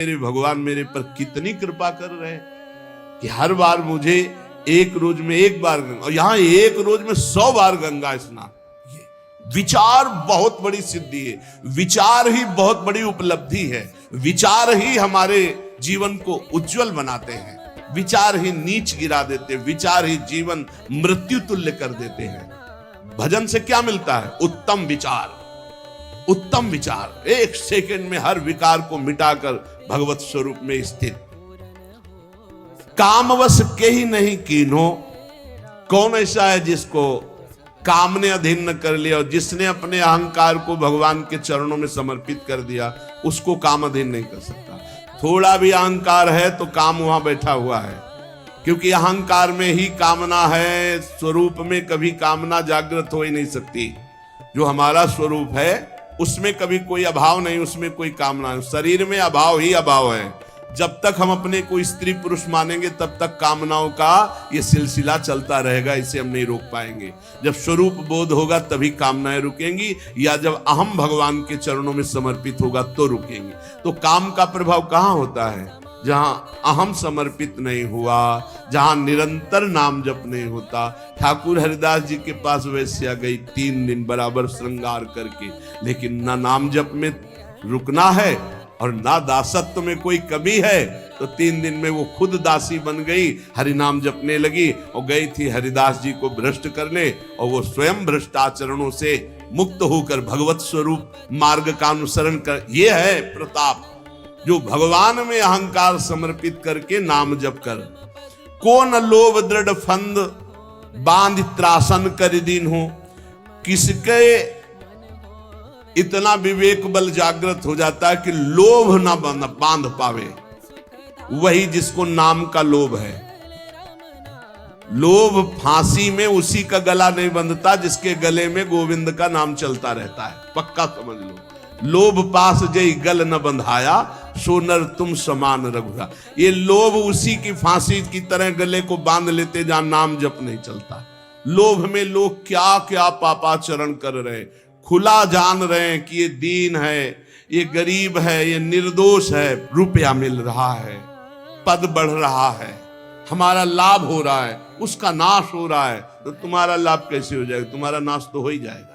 मेरे भगवान मेरे पर कितनी कृपा कर रहे हैं कि हर बार मुझे एक रोज में एक बार गंगा, और यहां एक रोज में 100 बार गंगा स्नान। ये विचार बहुत बड़ी सिद्धि है, विचार ही बहुत बड़ी उपलब्धि है, विचार ही हमारे जीवन को उज्जवल बनाते हैं, विचार ही नीच गिरा देते, विचार ही जीवन मृत्यु तुल्य कर देते हैं। भजन से क्या मिलता है? उत्तम विचार, उत्तम विचार। एक सेकंड में हर विकार को मिटाकर भगवत स्वरूप में स्थित। कामवश के ही नहीं कीन्हो, कौन ऐसा है जिसको काम ने अधीन न कर लिया, और जिसने अपने अहंकार को भगवान के चरणों में समर्पित कर दिया उसको काम अधीन नहीं कर सकता। थोड़ा भी अहंकार है तो काम वहां बैठा हुआ है, क्योंकि अहंकार में ही कामना है, स्वरूप में कभी कामना जागृत हो ही नहीं सकती। जो हमारा स्वरूप है उसमें कभी कोई अभाव नहीं, उसमें कोई कामना नहीं, शरीर में अभाव ही अभाव है। जब तक हम अपने को स्त्री पुरुष मानेंगे तब तक कामनाओं का ये सिलसिला चलता रहेगा, इसे हम नहीं रोक पाएंगे। जब स्वरूप बोध होगा तभी कामनाएं रुकेंगी, या जब अहम भगवान के चरणों में समर्पित होगा तो रुकेंगी। तो काम का प्रभाव कहाँ होता है? जहां अहम समर्पित नहीं हुआ, जहां निरंतर नाम जप नहीं होता। ठाकुर हरिदास जी के पास वैश्या गई 3 दिन बराबर श्रृंगार करके, लेकिन ना नाम जप में रुकना है और ना दासत्व में कोई कमी है, तो 3 दिन में वो खुद दासी बन गई, हरि नाम जपने लगी और गई थी हरिदास जी को भ्रष्ट करने, और वो स्वयं भ्रष्ट आचरणों से मुक्त होकर भगवत स्वरूप मार्ग का अनुसरण कर। ये है प्रताप, जो भगवान में अहंकार समर्पित करके नाम जप कर। को न लोभ दृढ़ फंद बांध त्रासन कर दीन हो, किसके इतना विवेक बल जागृत हो जाता है कि लोभ ना बांध पावे, वही जिसको नाम का लोभ है। लोभ फांसी में उसी का गला नहीं बंधता जिसके गले में गोविंद का नाम चलता रहता है, पक्का समझ लो। लोभ पास जई गल न बंधाया, सोनर तुम समान रघुरा। ये लोभ उसी की फांसी की तरह गले को बांध लेते जहां नाम जप नहीं चलता। लोभ में लोग क्या क्या पापाचरण कर रहे हैं, खुला जान रहे हैं कि ये दीन है, ये गरीब है, ये निर्दोष है। रुपया मिल रहा है, पद बढ़ रहा है, हमारा लाभ हो रहा है, उसका नाश हो रहा है, तो तुम्हारा लाभ कैसे हो जाएगा? तुम्हारा नाश तो हो ही जाएगा।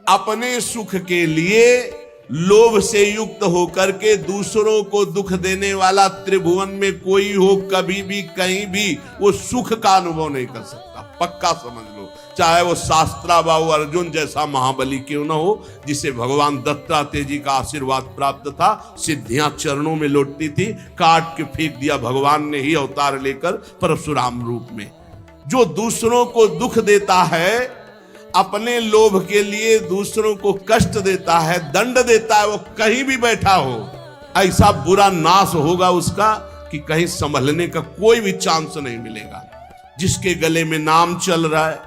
अपने सुख के लिए लोभ से युक्त होकर के दूसरों को दुख देने वाला त्रिभुवन में कोई हो, कभी भी कहीं भी वो सुख का अनुभव नहीं कर सकता, पक्का समझ लो। चाहे वो शास्त्राबाहु अर्जुन जैसा महाबली क्यों न हो, जिसे भगवान दत्तात्रेय जी का आशीर्वाद प्राप्त था, सिद्धियां चरणों में लौटती थी, काट के फेंक दिया भगवान ने ही अवतार लेकर परशुराम रूप में। जो दूसरों को दुख देता है, अपने लोभ के लिए दूसरों को कष्ट देता है, दंड देता है, वो कहीं भी बैठा हो, ऐसा बुरा नाश होगा उसका कि कहीं संभलने का कोई भी चांस नहीं मिलेगा। जिसके गले में नाम चल रहा है,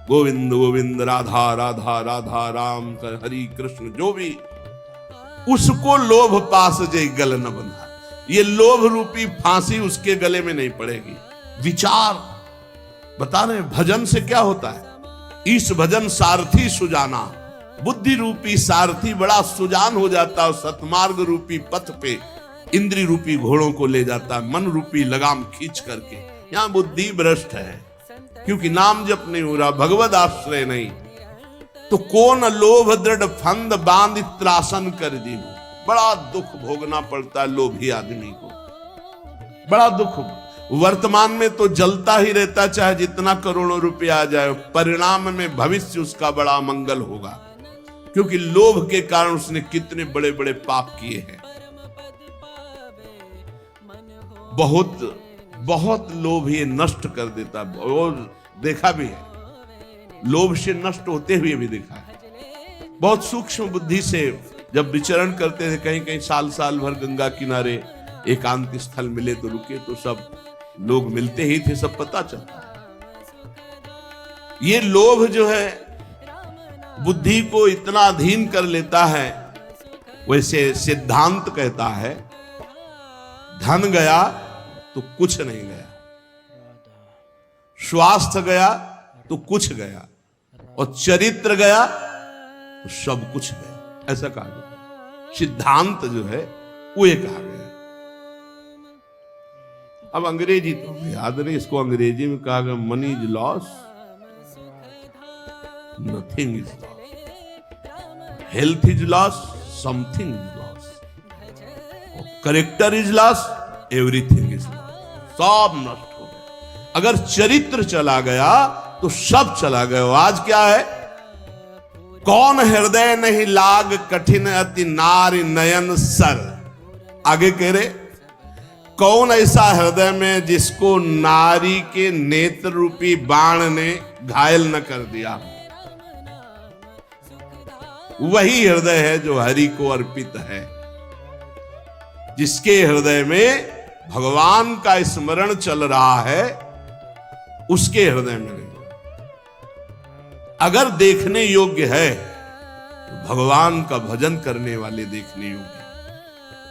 गोविंद गोविंद राधा राधा राधा राम हरि कृष्ण, जो भी, उसको लोभ पास जय गल न बंधा। ये लोभ रूपी फांसी उसके गले में नहीं पड़ेगी। विचार बता रहे भजन से क्या होता है? इस भजन सारथी सुजाना, बुद्धि रूपी सारथी बड़ा सुजान हो जाता है, सतमार्ग रूपी पथ पे इंद्री रूपी घोड़ों को ले जाता है, मन रूपी लगाम खींच करके। यहां बुद्धि भ्रष्ट है क्योंकि नाम जप नहीं हो रहा, भगवद आश्रय नहीं। तो कौन लोभ दृढ़ फंद बांध त्रासन कर दी। बड़ा दुख भोगना पड़ता है लोभी आदमी को, बड़ा दुख। वर्तमान में तो जलता ही रहता, चाहे जितना करोड़ों रुपया आ जाए, परिणाम में भविष्य उसका बड़ा मंगल होगा, क्योंकि लोभ के कारण उसने कितने बड़े बड़े पाप किए हैं। बहुत बहुत लोभ ये नष्ट कर देता है, और देखा भी है, लोभ से नष्ट होते हुए भी देखा है। बहुत सूक्ष्म बुद्धि से जब विचरण करते थे, कहीं कहीं साल साल भर गंगा किनारे एकांत स्थल मिले तो रुके, तो सब लोग मिलते ही थे, सब पता चलता है। ये लोभ जो है बुद्धि को इतना अधीन कर लेता है। वैसे सिद्धांत कहता है, धन गया तो कुछ नहीं गया, स्वास्थ्य गया तो कुछ गया, और चरित्र गया तो सब कुछ गया, ऐसा कहा जाता है। सिद्धांत जो है वो एक आ गया। अब अंग्रेजी तो याद नहीं, इसको अंग्रेजी में कहा गया money is loss, nothing is loss, health is loss, something is loss, character is loss, everything is loss, सब नष्ट हो गया। अगर चरित्र चला गया तो सब चला गया। आज क्या है, कौन हृदय नहीं लाग कठिन अति नारी नयन सर। आगे कह रहे, कौन ऐसा हृदय में जिसको नारी के नेत्र रूपी बाण ने घायल न कर दिया। वही हृदय है जो हरि को अर्पित है, जिसके हृदय में भगवान का स्मरण चल रहा है, उसके हृदय में नहीं। अगर देखने योग्य है तो भगवान का भजन करने वाले देखने योग्य है,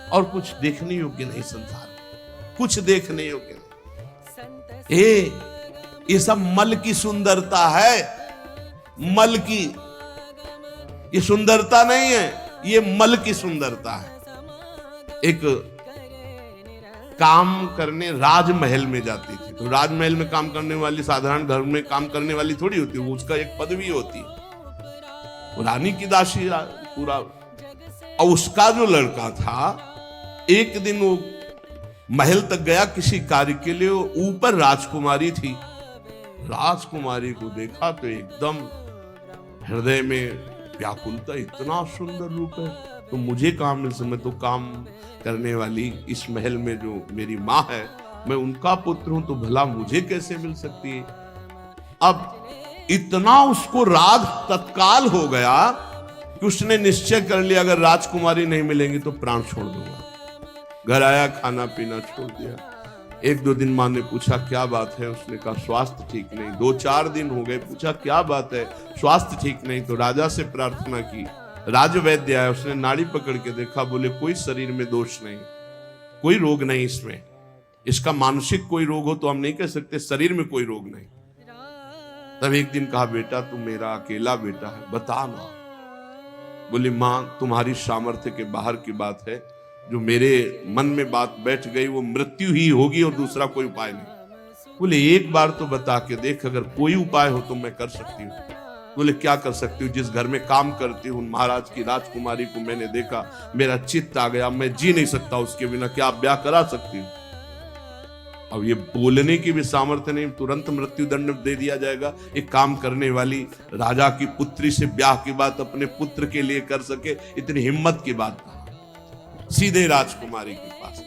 और कुछ देखने योग्य नहीं संसार में, कुछ देखने योग्य नहीं। ये सब मल की सुंदरता है, मल की, ये सुंदरता नहीं है, ये मल की सुंदरता है। एक काम करने राजमहल में जाती थी, तो राजमहल में काम करने वाली साधारण घर में काम करने वाली थोड़ी होती है, उसका एक पदवी होती है, वो रानी की दासी पूरा। और उसका जो लड़का था, एक दिन वो महल तक गया किसी कार्य के लिए, ऊपर राजकुमारी थी। राजकुमारी को देखा तो एकदम हृदय में व्याकुलता, इतना सुंदर रूप है तो मुझे कहां मिल सकता, मैं तो काम करने वाली इस महल में जो मेरी माँ है, मैं उनका पुत्र हूं, तो भला मुझे कैसे मिल सकती है। अब इतना उसको राग तत्काल हो गया कि उसने निश्चय कर लिया, अगर राजकुमारी नहीं मिलेंगी तो प्राण छोड़ दूंगा। घर आया, खाना पीना छोड़ दिया। एक दो दिन माँ ने पूछा क्या बात है, उसने कहा स्वास्थ्य ठीक नहीं। 2-4 दिन हो गए, पूछा क्या बात है, स्वास्थ्य ठीक नहीं। तो राजा से प्रार्थना की, राजवैद्य आया, उसने नाड़ी पकड़ के देखा, बोले कोई शरीर में दोष नहीं, कोई रोग नहीं इसमें, इसका मानसिक कोई रोग हो तो हम नहीं कह सकते, शरीर में कोई रोग नहीं। तब एक दिन कहा, बेटा तू मेरा अकेला बेटा है, बता ना। बोली मां तुम्हारी सामर्थ्य के बाहर की बात है, जो मेरे मन में बात बैठ गई वो मृत्यु ही होगी और दूसरा कोई उपाय नहीं। बोले एक बार तो बता के देख, अगर कोई उपाय हो तो मैं कर सकती हूँ। बोले क्या कर सकती हूँ, जिस घर में काम करती हूँ महाराज की राजकुमारी को मैंने देखा, मेरा चित्त आ गया, मैं जी नहीं सकता उसके बिना, क्या आप ब्याह करा सकती हूँ। अब ये बोलने की भी सामर्थ्य नहीं, तुरंत मृत्यु दंड दे दिया जाएगा। एक काम करने वाली राजा की पुत्री से ब्याह की बात अपने पुत्र के लिए कर सके, इतनी हिम्मत की बात। सीधे राजकुमारी के पास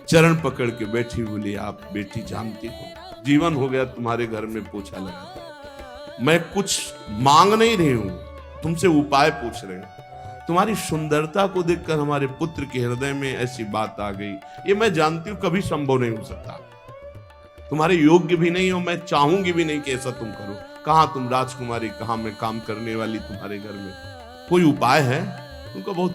चरण पकड़ के बैठी, बोली आप बेटी जानती हो, जीवन हो गया तुम्हारे घर में पोछा लगा, मैं कुछ मांग नहीं रही हूं, तुमसे उपाय पूछ रहे हूं। तुम्हारी सुंदरता को देखकर हमारे पुत्र के हृदय में ऐसी बात आ गई, ये मैं जानती हूं कभी संभव नहीं हो सकता, तुम्हारे योग्य भी नहीं हो, मैं चाहूंगी भी नहीं कि ऐसा तुम करो। कहां तुम राजकुमारी, कहां मैं काम करने वाली तुम्हारे घर में, कोई उपाय है? उनको बहुत